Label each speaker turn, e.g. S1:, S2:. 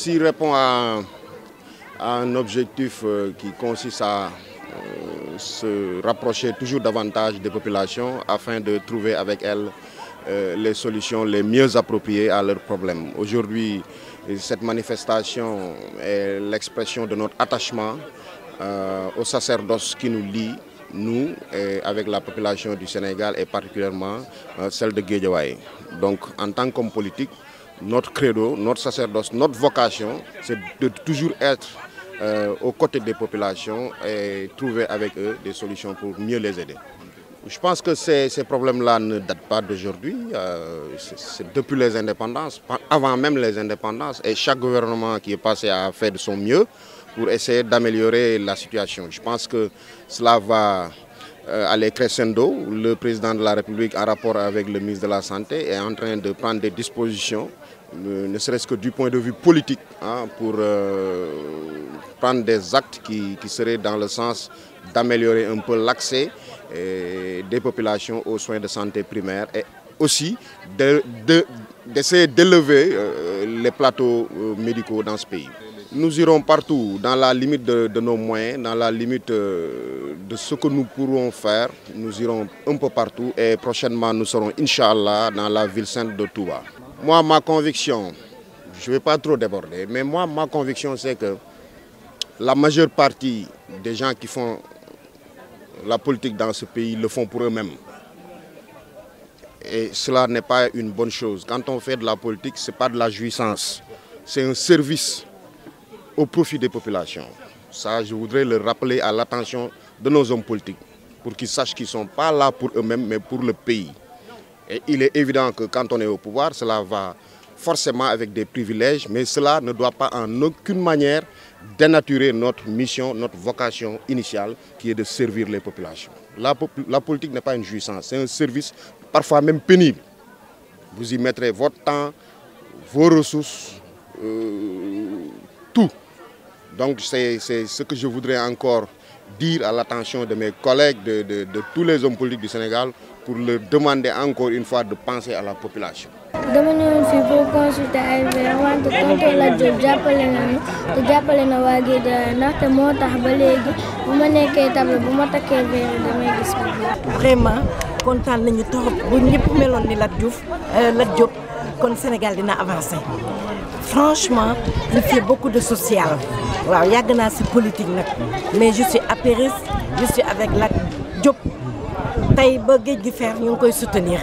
S1: Ceci répond à un objectif qui consiste à se rapprocher toujours davantage des populations afin de trouver avec elles les solutions les mieux appropriées à leurs problèmes. Aujourd'hui, cette manifestation est l'expression de notre attachement au sacerdoce qui nous lie, nous, avec la population du Sénégal et particulièrement celle de Guédiawaye. Donc, en tant qu'homme politique, notre credo, notre sacerdoce, notre vocation, c'est de toujours être aux côtés des populations et trouver avec eux des solutions pour mieux les aider. Je pense que ces problèmes-là ne datent pas d'aujourd'hui, c'est depuis les indépendances, avant même les indépendances, et chaque gouvernement qui est passé a fait de son mieux pour essayer d'améliorer la situation. Je pense que cela va aller crescendo. Le président de la République, en rapport avec le ministre de la Santé, est en train de prendre des dispositions, ne serait-ce que du point de vue politique, pour prendre des actes qui seraient dans le sens d'améliorer un peu l'accès des populations aux soins de santé primaires et aussi d'essayer d'élever les plateaux médicaux dans ce pays. Nous irons partout dans la limite de nos moyens, dans la limite de ce que nous pourrons faire. Nous irons un peu partout et prochainement nous serons, Inch'Allah, dans la ville sainte de Touba. Moi, ma conviction, je ne vais pas trop déborder, mais moi, ma conviction, c'est que la majeure partie des gens qui font la politique dans ce pays le font pour eux-mêmes. Et cela n'est pas une bonne chose. Quand on fait de la politique, ce n'est pas de la jouissance. C'est un service au profit des populations. Ça, je voudrais le rappeler à l'attention de nos hommes politiques, pour qu'ils sachent qu'ils ne sont pas là pour eux-mêmes, mais pour le pays. Et il est évident que quand on est au pouvoir, cela va forcément avec des privilèges, mais cela ne doit pas en aucune manière dénaturer notre mission, notre vocation initiale, qui est de servir les populations. La politique n'est pas une jouissance, c'est un service parfois même pénible. Vous y mettrez votre temps, vos ressources, tout. Donc c'est ce que je voudrais encore dire à l'attention de mes collègues, de tous les hommes politiques du Sénégal, pour leur demander encore une fois de penser à la population.
S2: dama ñëwoon fii pour consulter ay verres wante tonton Lat Diop jàppale nañu te jàppale na waa Guédiawaye ndaxte moo tax ba léegi bu ma nekkee table bu ma takkee verre damay gis bu baax.
S3: Vraiment kontaan nañu trop bu ñëpp meloon ni Lat Diop kon Sénégal dina avancer. Franchement, il fait beaucoup de social. waaw yàgg naa ci politique nag mais je suis apériste, je suis avec Lat Diop tey ba géej gi fer ñu ngi koy soutenir.